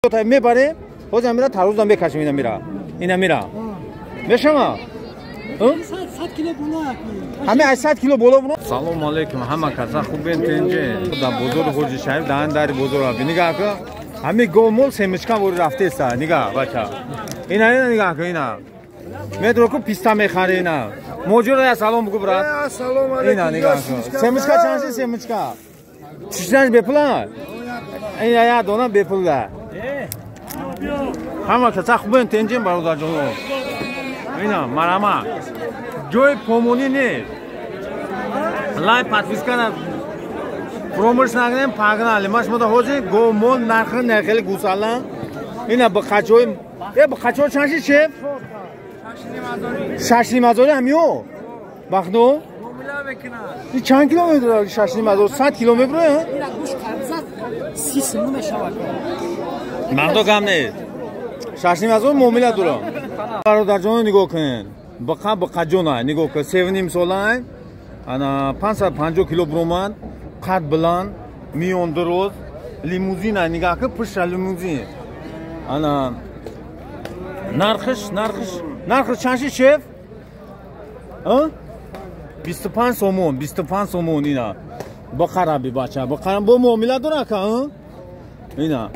میبره خودم میرا تروزم بکش میدم میرا اینا میرا میشما 100 کیلو بالا همه 100 کیلو بالا بونو سلام علیکم همه کسا خوبین تنجه دا بزرگ حاجی شریف دهن در بزرگ نگاه کن همه گومول سمشکا ور رفته است نگاه بچا اینا نگاه کن اینا مترو کو پیستا میخره اینا موجود سلام بگو برات سلام علیکم اینا نگاه کن سمشکا چانسی سمشکا چیزاش بپلا اینا یا دونا بپلا همه کسا خوبین تنجه برادر جون اینا مرما جوی پومونی نه لای پاتویسکانا پروموش نگنیم پاگنا لیماش مدا هوجی گو مول نرخ نخیل گوسالا اینا بخچوی بخچو چانشی شف شاشنی مازوری همیو بخنو این چند کیلومتر شاشنی مازور 100 کیلومتر اینا گوش قرضات 30 میشود مردو کم نه شاشنی مازور مومیلا دورم برادر جون نگاه کن بقا جونا نگاه کن 7 سالان انا 550 کیلو برومان قد بلند میون دروز لیموزین نگاه کن پشت لیموزین انا نرخش چندشی شف 25 سومون اینا بخرابی بچه بخرم با معامله داره که اینا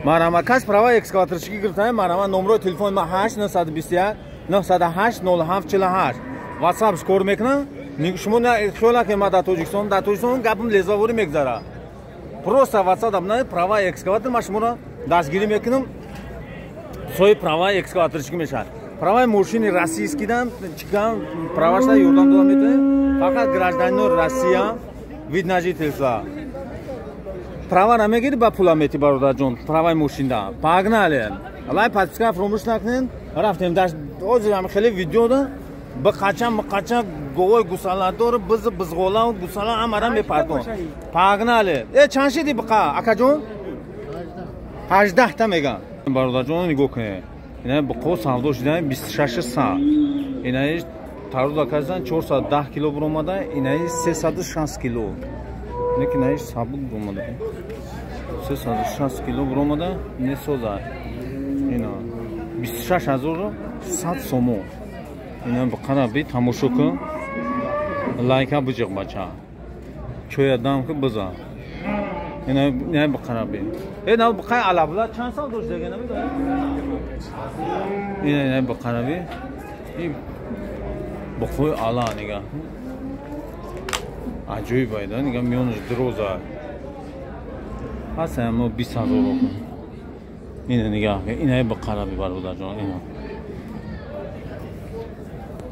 مرا کس پروا اکسکاترشکی گرفتم مرا نمره تلفن ما 8921 908 0748 واتساپ سکور میکنم شما نه خیلی که ما در توجیکستان گپم لزاوری میگذاره پروسا واتساپ دادم پروا اکسکاتر ما شما را دستگیری میکنم سوی پروا اکسکاترشکی میشه پروا ماشین روسیایی دادم چیکار پرواش تا یوردان دادم میتونه فقط گراجدانی روسیه وید نجیتلسا права намегири ба пула мети бародарҷон праваи мошинда пагнале алай патиска фромӯш накунед рафтем даш ҳозир ҳам хеле видеода бақача говой гусаладор бизғола гусала ҳамара мепардон пагнале чанд шиди бақа акаҷон 18 та меган бародарҷон нигоҳ кунед ина бақо савдо шида 26 са инаи тарӯз аказан 410 кило буромада инаи 360 кило lekin iş sabuk bulmadı. 360 kilo bulmadı. Ne soza? İna 26,000 100 somo. İna bu kadar bir tamoşoku. Layka bıcık baca. Köy adam ki bıza. İna ne bu kadar bir. Ne bu kadar alabla çansal doş degen mi? İna ne bu kadar bir. Bu koy ala nega. Acayip ayda nigam miyonuş droza hasen mo 20,000 okun ine nigah ine bakara bir var burada can ine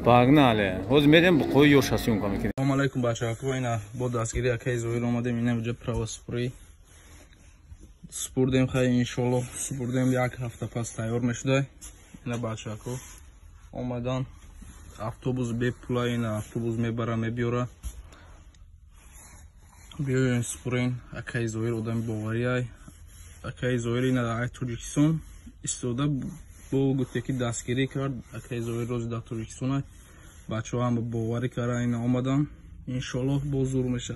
bagnale hoz medem bu koy yoşasyon kam ki Assalomu alaykum bachaklar ina bo dastgiri akay zoir omadem ina buja prava spray spurdem khay inshaalloh spurdem yak hafta pas tayyor meshday ina bachaklar omadan avtobus bepula ina avtobus mebara mebiora بیاین سپرین اکای زویر آدم باوریای اکای زویری نداره توجیکسون استوده با گفته که دستگیری کرد اکای زویر روز در توجیکسون بچه ها هم باوری کردن این آمدن انشالله با زور میشه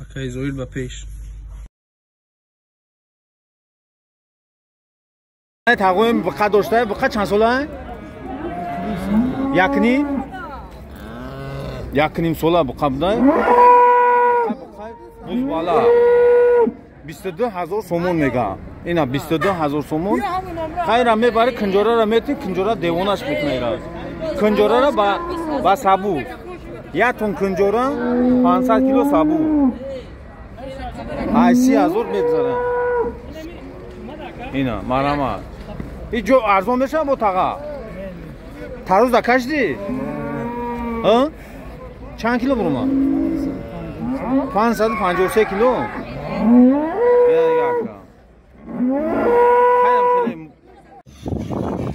اکای زویر به پیش تقویم بقدر داشته بقدر چند ساله یکنیم ساله بقدر بالا 22,000 سومون میگه اینا 22,000 سومون خیلی میبره کنجوره را میتی کنجوره دیوانش میکنه کنجوره را با سابو یا تون کنجوره 500 کیلو سابو 80,000 میگذاره اینا مرما این جو ارزان بشه متقا تروز دکشتی چند کیلو برو ما 553 کیلو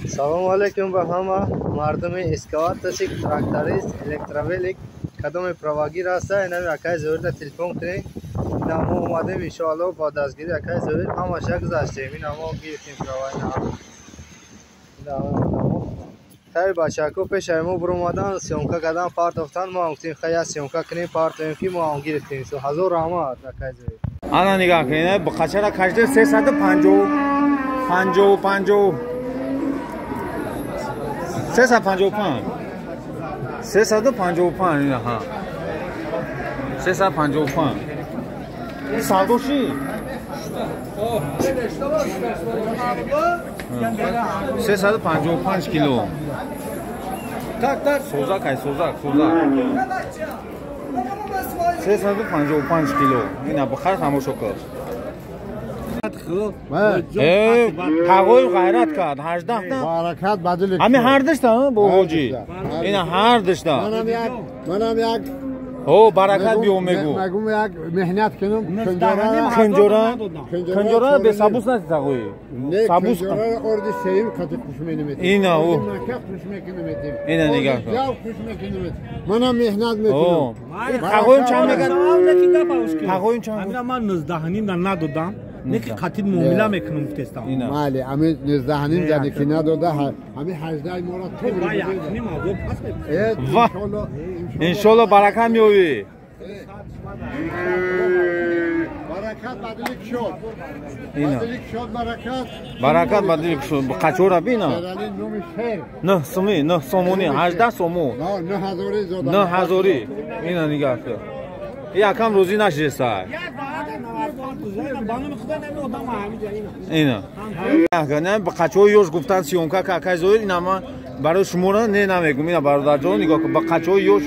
سلام علیکم به همه مردم اسکوات تشک تراکتاریست الکترولیک کدام پرواگیر هسته اینمی اکای زویر تا تلفن کنید نامو اومدیم انشاءالله با دستگیری اکای زویر همه شک گذاشتیم این نامو گیرتیم پروای نامو خیلی بچه‌ها پیش ما برو اومدن سیونکا کردن پارت افتن ما گفتیم خیلی سیونکا کنیم پارت اینکی ما گیرتیم سو 1000 رحمت اکای زویر انا نگاه کنید بخچه را کشده 350 355 اینا ها 355 این سالدوشی 355 کیلو سوزاک های سوزاک 355 کیلو اینا بخار تماشا کن تقوی غیرت کرد 18 تا برکت بدل همین هر داشتن با حاجی اینا هر داشتن منم یک او برکت بیو میگو مگم یک مهنت کنم کنجورا به سابوس نست تقوی سابوس کنجورا اردی سیم کتی خوش می‌نمیدیم اینا او خوش می‌کنیمدیم اینا نگاه کن منم مهنت میکنم تقویم چند میگن تقویم چند میگم من 19 تا ندادم نه که قطعی معامله میکنم تستم اینا بله همین 19 زنی که نداده همین 18 ما را تو انشالله برکت میوی برکت بدلیک شد اینا بدلیک شد برکت بدلیک شد قچورا بینا برای نوم شهر نه سومی نه سومونی 18 سومو نه 9000 زدن 9000 اینا نگاه کن یکم روزی نشه سر اینا نه به قچوی یوش گفتن سیونکا کاکای زویر اینا ما برای شما را نه نمیگم اینا برادر جان نگاه کن با قچوی یوش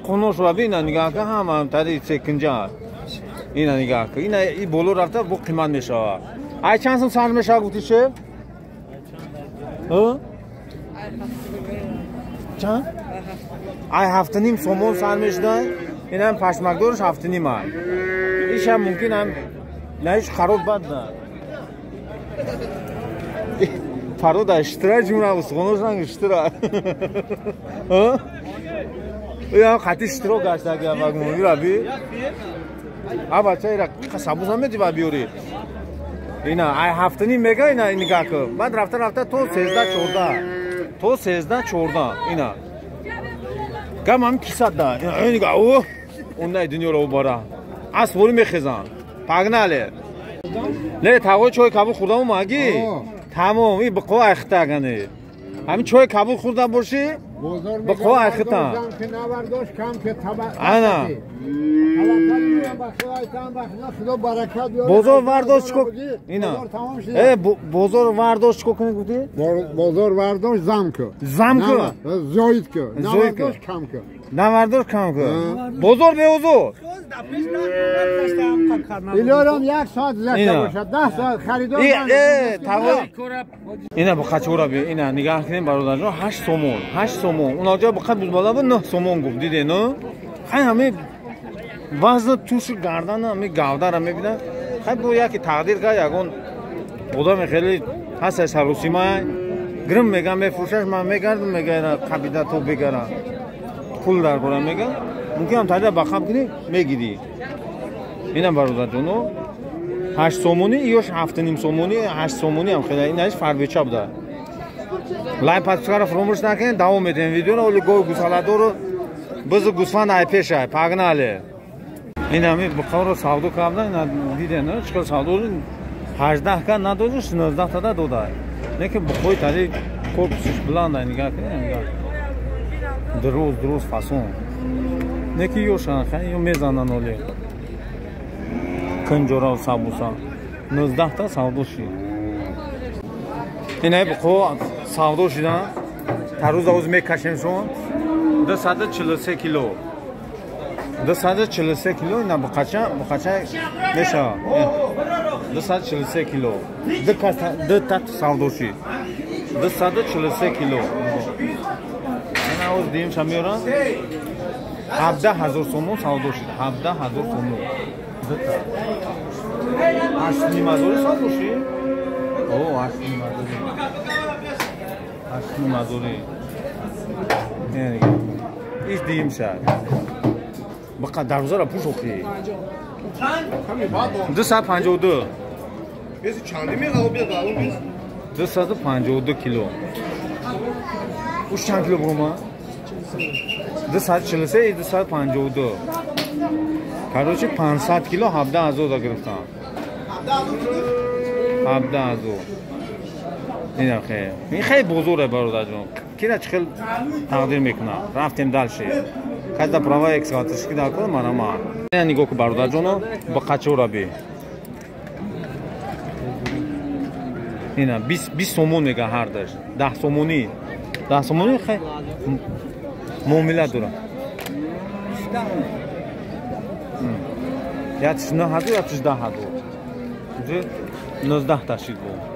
قنوش را بینا نگاه کن هم تری سکنجا اینا نگاه کن اینا این بولو رفته با قیمت میشه ای چند سال سر میشه گفتی چه چند ای 7.5 سومون سر میشه این هم پشمکدارش 7.5 ایش هم ممکن هم نهیش خراب بد نه فرود اشترا جمعه بسخونوش نگه اشترا این هم خطی اشترا گشته اگه هم بگمونی را بی بچه ایرا سابوز هم میتی با بیوری اینا ای 7.5 میگه اینا نگاه که بعد رفته تو 13-14 اینا کم هم کیسات دا این نگاه اوه اون نه دنیا رو بارا اسبوری میخزن پاگناله نه تاوی چای کابل خوردم ماگی تمام این بقوا اختاگنه همین چای کابل خوردم باشی بقوا اختان که نورداش کم که تبع انا بزرگ ورداشت کو اینا بزرگ ورداشت کو کنی گفتی بزرگ ورداشت زم کو زاید کو نورداش کم کو نورداش کم کو بزرگ به بزرگ ایلارم 1 ساعت زده باشد 10 ساعت خریدار اینا با قچورا بیا اینا نگاه کنیم برادر جان 8 سومون اون آجا با قد بالا بود 9 سومون گفت دیده نه خیلی همه وزن توش گردن همه گوده را میبینن خیلی با یکی تقدیر که یکون بودم خیلی هست سروسی ما گرم میگم میفروشش من میگردم میگه قبیده تو بگرم پول در برم میگه ممکن هم تایده بخم کنی میگیدی اینم برادر جانو 8 سومونی ایوش 7.5 سومونی 8 سومونی هم خیلی اینش فربیچه بوده لایک پاسکار فراموش نکنید دوام میدیم ویدیو رو ولی گوی گوساله رو بزرگ گوسفند ای پیشه پاگناله این همی بخار رو سودو کردن اینا دیده نه چکار سودو رو 18 که ندادش 19 تا داده نه که بخوی تاری کورپسش بلنده نگاه کنید دروز فاسون نه که یوشان خیلی میزنن ولی کنجورا و سابوسا 19 تا سودوشی اینه بخو سودو شدن تا روز آوز میکشیمشون 243 کیلو 243 کیلو اینا بخچه میشه 243 کیلو دو تات سودوشی 243 کیلو این آوز دیم شمیورن 17,000 سومون سودوشی 17,000 سومون دو تا 8,500 سودوشی اوه 8,500 ایش دیم شد بقید در روزه را پوش اخی 252 252 کیلو اوش چند کیلو برو ما 243 252 کاروچی 500 کیلو 17,000 دا گرفتم 17,000 اینا خیلی این خیلی بزرگه برادر جون کیرا چخل تقدیر میکنه رفتیم دالشی کادا پراوا اکسکاترشکی داکو ماراما اینا نگاه کو برادر جونو با قچورا بی اینا 20 سومون میگه هر داش 10 سومونی خیلی معامله داره یاتش نه هادو یاتش ده هادو جو 19 تاشید بود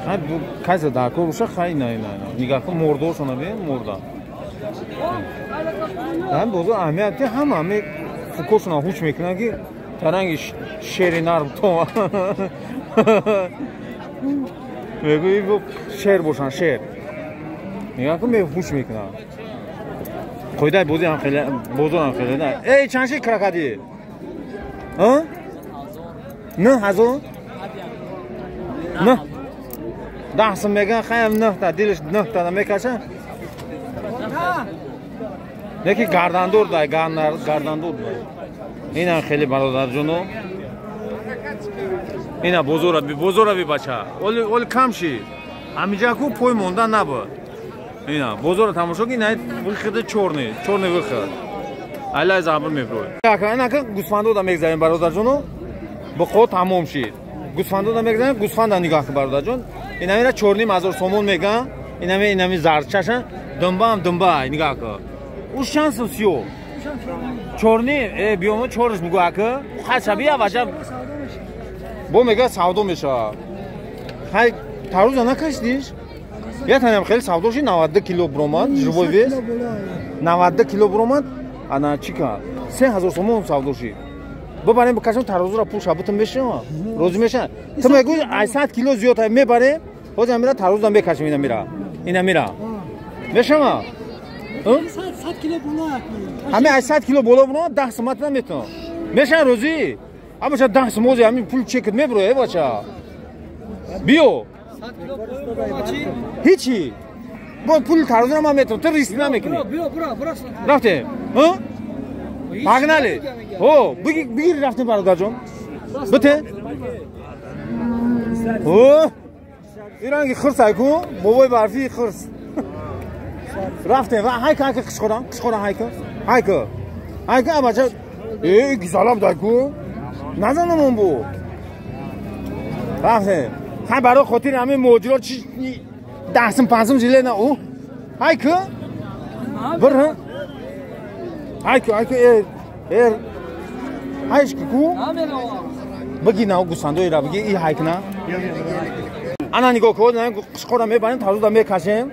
ها bu kaysa dako olsa xay ne nigah ko mordo sona be morda ham bozo ahmiyati ham ame fukosuna huç mekna ki tarangi şerinar to ve bu şer boşan şer nigah ko me huç mekna qo'yday bozo ham xela bozo ham xela ey chanshi krakadi ha ne hazo ne دهسم میگن خیلی نه تا دلش نه تا میکشه یکی گردندور دای گردندور دای اینا خیلی برادر جونو اینا بزرگی بچه اول کم شی همینجا کو پای موندن نبود اینا بزرگ تماشا کی نه بخید چورنی بخید الله زبر میبروه اینا که گوسفندو دا میگذاریم برادر جونو با خود تمام شید گوسفندو دا میگذاریم گوسفند نگاه برادر جون اینا میره چورنی مازور سومون میگن اینا می زرچشن دنبا نگاه کن او شانس سیو چورنی بیوم چورش میگه که خاصبیه واجه بو میگه سودو میشه های تاروز نکشیدیش یا تنم خیلی سودوشی 90 کیلوگرم جوی ویس 90 کیلوگرم انا چیکار 3000 سومون سودوشی ببریم بکشم ترازو را پوش ابتون بشه روز میشه تو میگو 800 کیلو زیاد میبره خودم میرا ترازو بکشم اینا میرا میشه ما 100 کیلو بالا همه 800 کیلو بالا برو 10 سمت نمیتون میشه روزی اما چه 10 سموزی همین پول چکت میبره بچا بیو 100 کیلو بالا هیچی با پول ترازو ما میتون تو ریسک نمیکنی بیو برو رفته ها پاگنالی او بگیر رفتیم برادر جون بته او ایرانی خرس ایکو بابای برفی خرس رفتیم و های که قشقران های که بچه ای گیزالام دایکو نزنم اون بو رفتیم های برای خاطر همه موجرات چی 10-15 جیله نه او های که بره های که هایش کو بگی نه گوسفندوی را بگی ای هایک نه انا نگاه کن نه قشقرا میبریم تازه میکشیم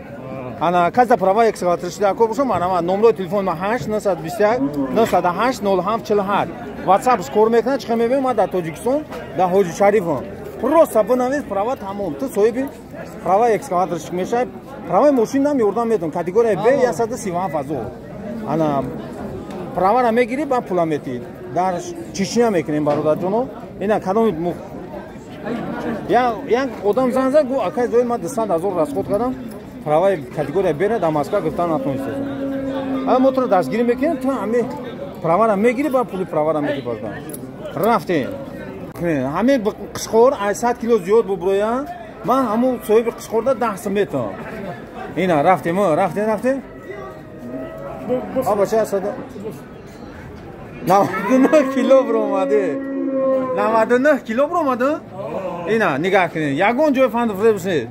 انا کازا پراوا اکسکاترش داکو بشم انا نمره تلفن ما 8 921 908 0748 واتساپ اسکور میکنه چه میبینم ما در تاجیکستان در حاج شریفم просто بنویس پراوا تمام تو سویبی پراوا اکسکاترش میشه پراوا ماشین نمیوردم میتون کاتگوری B 137 ازو انا پراوا را میگیری با پولا میتی در چیشیا میکنیم برادر جونو اینا کدام یا آدم زنگ گو اکای دوی ما 200,000 راسخود کردم پراوای کاتگوری بره در مسکو گفتن نتونسته اما موتور دستگیری میکنیم تو همه پراوا را میگیری با پول پراوا را میتی بردن رفتیم همه قشقور 800 کیلو زیاد ببرویا من همون صاحب قشقور 10 سمت اینا رفتیم آبا چه هست 99 کیلو برآمده 99 کیلو برآمده اینا نگاه کنید یگان جای فند فرستید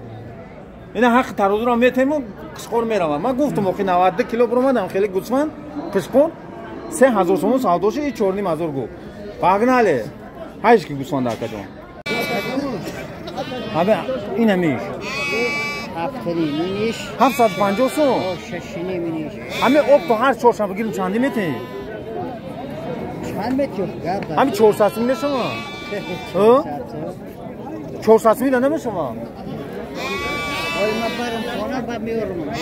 اینا حق ترازو را میتیم قشقور میروم من گفتم که 90 کیلو برآمدم خیلی گوسفند قشقور 3000 سوم سوداشه 4.5 گو پاگناله هایش کی گوسفند داکا جون ابا اینا میش 750 سوم همه آب تو هر چهارشنبه بگیریم چندی میتونی چند متر همین 400 میده شما 400 میده نمی شما ما برم خانه با میارم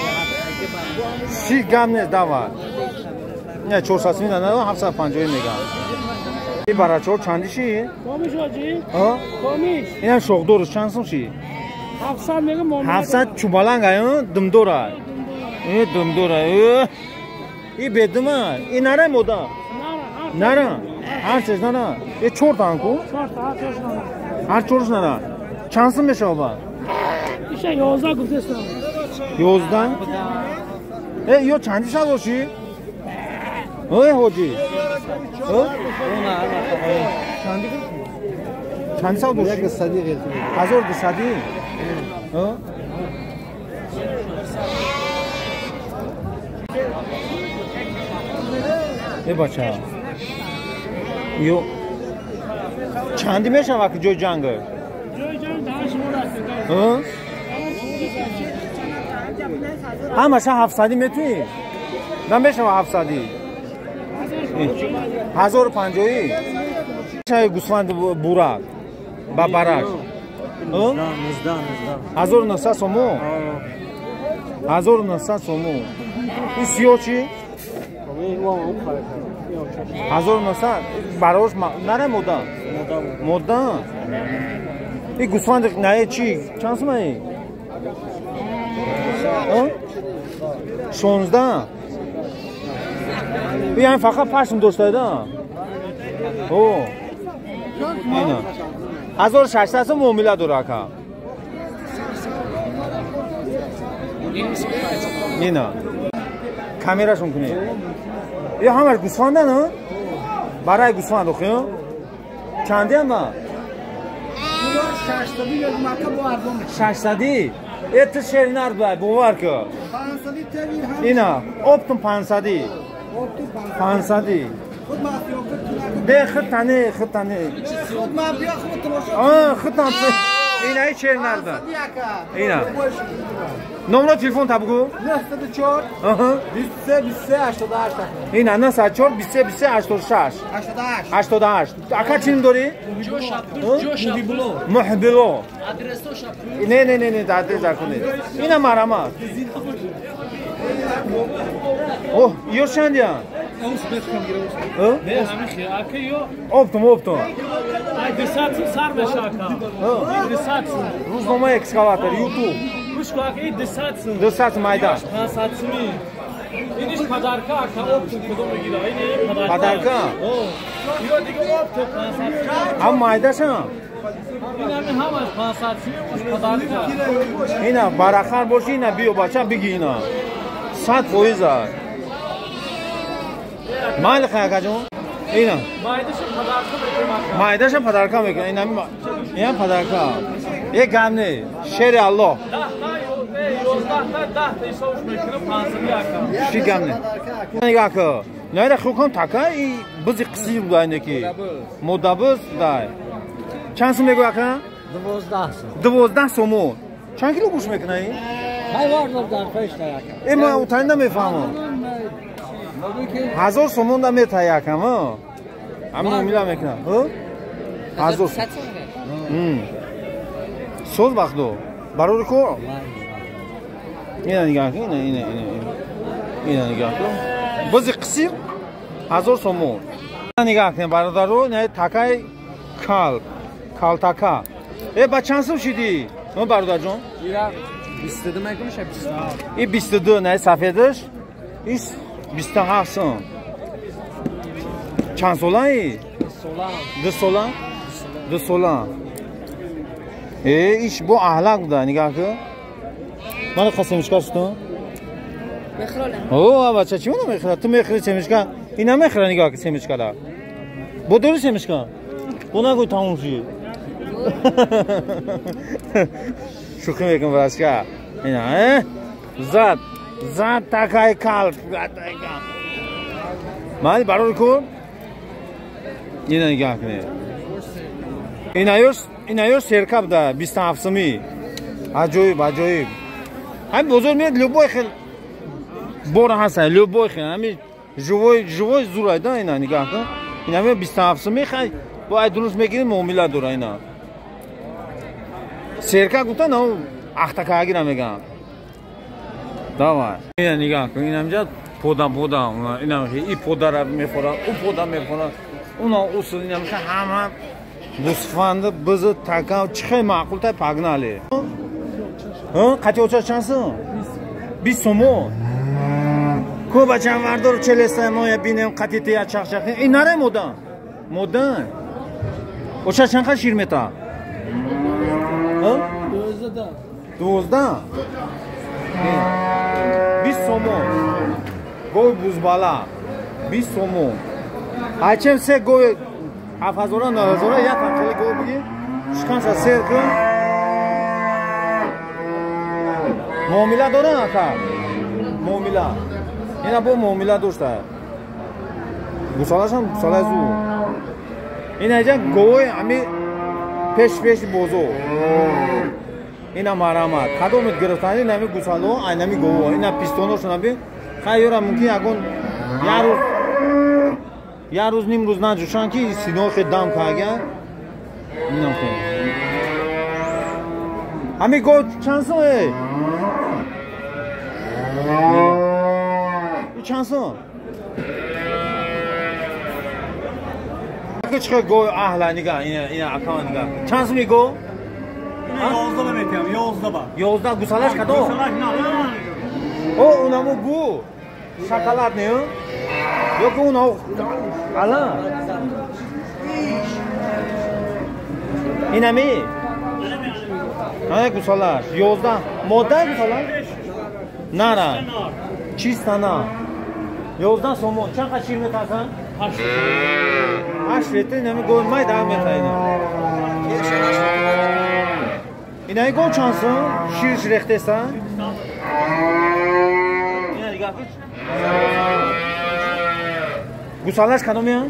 چی گم نیست داور نه 400 میده نه 750 میگم این برای چهار چندیشی؟ کامیش آجی؟ کامیش این شوق دورش چند سوشی؟ 700 میگم مامان 700 چوبالنگ های دم دوره این دم دوره این بدمه این نره مودا نره هر چیز نره این چور تانکو هر چورش نره چند سم میشه با میشه 11 گفتستم 11 ای یا چندی سال باشی؟ اوه حاجی چند سال باشی؟ 1200 1200 ای بچه یو چندی میشه وقتی جوی جنگ جوی جان داش مورد همشه 700 میتونی؟ نمیشه 700 1050 چه گوسفند بورد با برک 1900 سومو 1900 سومو این سیو چی؟ 1900 براش نره مدن این گوسفند نه چی؟ چند سومه 16 بیاین فقط پشم داشته ده اوه اینه 1600 معامله داره که اینه کامیراشون کنی یه همه گوسفنده نه برای گوسفند بخیم چندی هم نه 600 ایت شیرین ارد باید باور که اینه اپتون 500 ده خط تنه خط تنه اینه ای شیرین ارد اینه نمره تلفن تبگو 94 23 88 اینه 94 23 86 88 اکا چیم داری؟ محبلو نه دادرس کنه اینه مرامه اوه یو چندی هم؟ اپتم سر بشه اکا روزنامه اکسکالاتر یوتیوب گوش کن اکا این 200 200 مایده 500 اینش پدرکا اکا اپتم کدوم بگیره این پدرکا یا دیگه اپتم 500 هم مایده شم این همه همش 500 اونش پدرکا اینه براخر باشی اینه بیو بچه بگی اینه 100% مال خیلی جون اینه مایدش پدرکا میکنه این پدرکا یک گمنه شیر الله 10 شی گمنه نگاه که نه خوب کن تکای بزی قصیر بود اینه که مدبز دای چند سو میگوی که 12 سومون چند کیلو گوش میکنه این؟ این من اوتایی نمیفهمم 1000 سومون دا میتایی یکم همین میلا میکنم 1000 سوز بخدو برای کو اینه نگاه کن اینه نگاه کن بازی قصیر 1000 سومون نگاه کن برادرو نه تکای کال تکا با چند سو شدی؟ نه برادر جون 22 میگم شه 27 این 22 نه سفیدش این 27 سن چند سولایی؟ 2 سولان ایش با اهلک بوده نگاه که من قسمش کارستون؟ بخرالم اوه بچه چی اونو میخره؟ تو میخری چمشکا؟ اینا میخره نگاه که چمشکا دا با دوری چمشکا؟ با نگوی تموم شی شوخی میکن براسکا اینا زد تکای کلب مالی برای کن اینا نگاه کنه اینایوش سرکب ده 27 سمی عجایب همین بزرگ میاد لوبای خیلی بار هستن لوبای خیلی همین جوای زورای ده اینا نگاه کن اینا میاد 27 سمی خیلی باید درست میگیریم معامله داره اینا سرکب گفتن او اختکاگی را میگم داوای اینا نگاه کن اینا میجا پودا اینا میگه این پودا را میخوره اون پودا میخوره اونا اصول اینا میگه همه گوسفند بز تکا چه معقول تا پاگناله ها قطعه اوچا چانسون 20 سومون کو بچم وردار 40 سومون بینم قطعه تیا چخ این نره مدن اوچا چند خا شیر متا ها 12 20 so'm go'y buzbala 20 so'm aychim se go'y 7000 9000 ya tanqili go'y bigi chiqansa ser kun muomila dora aka muomila ina bu muomila do'sta gusalasham gusalazu ina ja go'y ami pesh bozo ina marama kadomit giraftani nami gusalo aynami go'o ina pistonosh nabi khayra mumkin agon ya roz nim roz najushan ki sinox dam kagan inam khin ami go chanson e chanson küçük go ahla niga ina akan niga chans mi go Yozda da metyam, yozda bak. yozda gusalash kado Gusalash na. o unamu bu şokolad ne yok ona ala ina mi ha gusalash yozda modda gusalash nara chistana yozda so'm çanqa shirme tasan 8 litre nemi go'may davom etaydi inay go chanson shir rextesan ina diga kuch gusalash kanomiya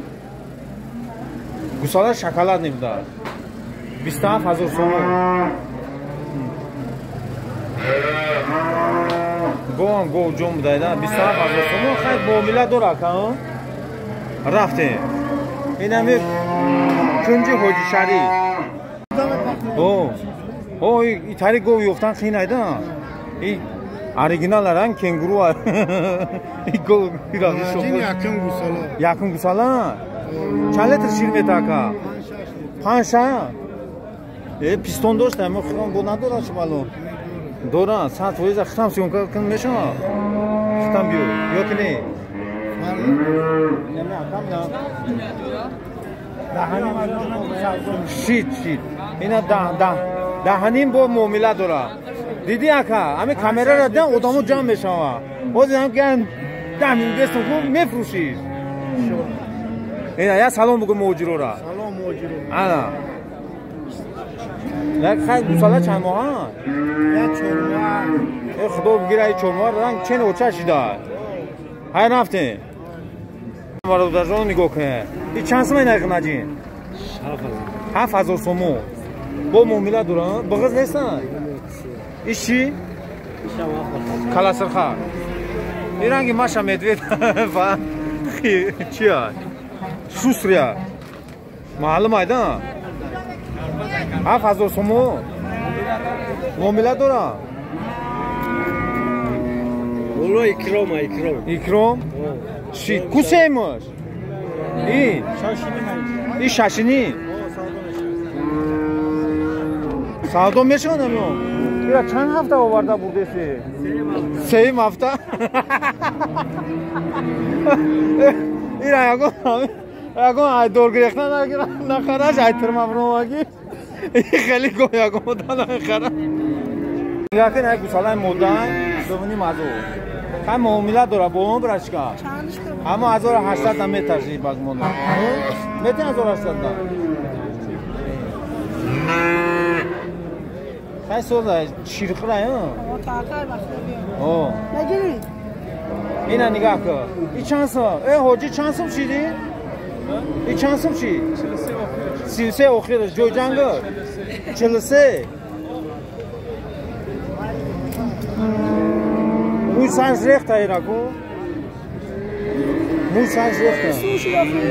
gusalash şokolad nemda 27000 so'm go jom budayda 27000 so'm khayr muomila dora kan rafte inami kunji hoji shari o itari go yoftan qiyinaydi i originallarang kenguru go yaqin gusala chaletr shirmet aka pansha piston do'st ham xon go nadora chbalo dora sat voiza xtam syomka qilib mesho xtam biyo yoki ne nima akamna shit ina dahanim bo muomila dora didi aka ami kameradan odamu jam meshava o'zim gan damin desam ku mefrushir ina ya salom bugu mojirora Salom mojiro. ana la khay gusala chama Ya chorwa. xudo bigiray chorma rang chen ocha shida hay rafte barodajon nigoh ke i chans mai naqnaji 7000 so'm bo muomila dura big'iz nesan ishi kalasirxa irangi masha medved va chia susriya ma'lum ayda 7000 so'm muomila dura Olo ikrom. Shit, kuseymiş. İyi. İyi şaşini. Sağda meşan ama. Ya çan hafta o var da buradası. Seyim hafta. İra yago ay dorgrektan na kharaj aytırma bromagi. Khali go yago dana khara. Yakin ay gusalay modan dovni mazo. Kam muomila dora bo brashka. Ama 1800 metrji bagmona. Metin 1800 da. Kay so'da shirqira ya. Taqar baxtliyor. O. Nagini? Ina nigah ko. I chanso. Hoji chansom chidi? I chansom chi? Silse oxir joyjango. Chilse. Bu sans recht ayrago. Bu sans recht. Sushi yoxir.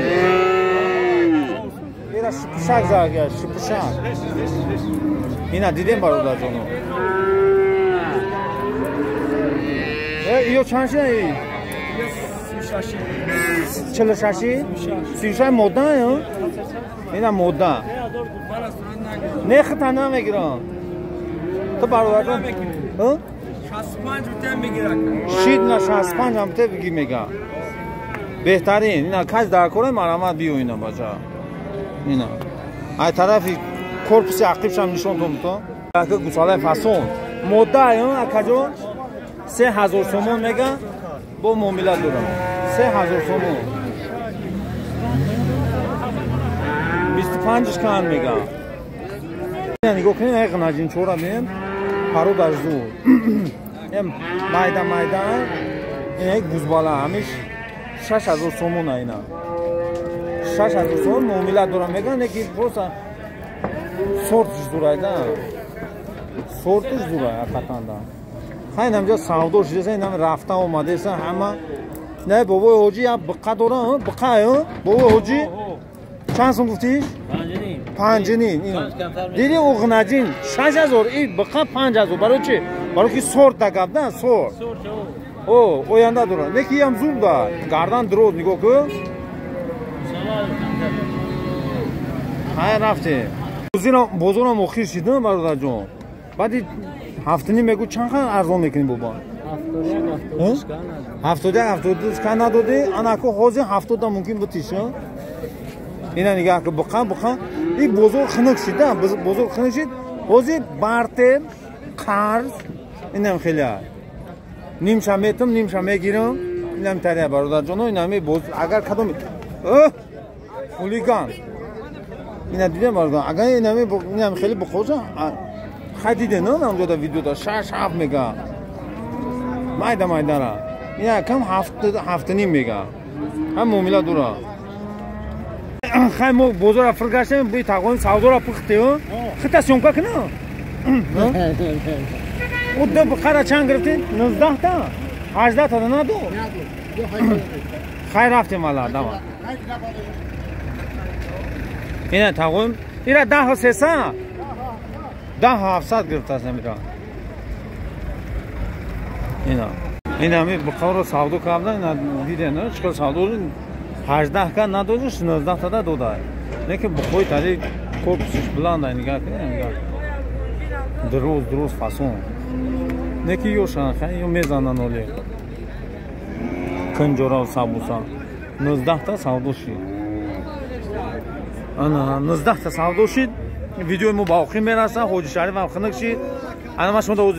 Era shipshak zaga, shipshak. Ina didem barodajono. Io chanshi. Chilshashi. Sishay moda ya. Ina moda. Ne khatana megiran. To barodajon. Ha? 65 rupiya میگیرن. شید نه 65 هم ته بگی میگم. بهترین اینا کاج در کنه مرامت بیو اینا باجا. اینا. ای طرفی korpusu aktif şam nişan tomuta. Belki gusala fason. مدت اکجون 3000 سومون میگن با معامله دارم 3000 سومون 25 کان میگن نگاه کنین یک ناجین چورا بیم پارو در زور میدان این یک گوزبالا همیش 6000 سومون اینا 6000 سومون معامله دارم میگن یکی پروسا سورتش دورایده سورتش دورای اکتانده خیلی همجا سعودو شده اینم رفته اومده سن همه نه بابا حاجی یا بقا دارم بقا بابا حاجی چند سوم گفتیش؟ 5 نیم دیدی اغنجین 6000 این بقا 5000 برای چی؟ برای که سورت دکب نه سورت او اوینده دارم نکی هم زور دار گردن درود نگاه کن های رفته بزرگم مخیر شیدم برادر جون بعدی هفتنی میگو چند خواهد ارزان میکنی بابا 72 کن نداده انکو خوزی 70 ممکن بتیشه اینا نگاه که بخواه این بزرگ خنک شده بزرگ خنک شد خوزی بارتل قرض اینم خیلی نیم شمیتم نیم شمی گیرم اینم تریه برادر جون اینمی بزرگ اگر کدومی فولیگان اینا دیدم برادر اگر اینم خیلی بخوزه خدیده نه اونجا دا ویدیو دا 6-7 میگه مایده را اینا کم 7 نیم میگه هم معامله دوره خیلی ما بزرگ فرگشتیم بی تقویم سعودا را پخته خیلی سیونکا کنه او دو بقره چند گرفتین؟ 19 تا 18 تا نه دو خیلی رفتیم والا دما اینا تقویم اینا 10 و 300 10 700 گرفته است میرا اینا می بقره سعودا کردن اینا دیده نه چکار سعودا 18 کن نداده 19 تا داده نه که بخوی تاری korpusش بلند نگاه کنید درست فاسون نه که یوشان خیلی یو میزنن اولی کنجورا و سابوسا 19 تا سعودا شید انا 19 تا سعودا شید ویدیو مو باقی میرسه حاجی شریف هم خنک شید انا ما شما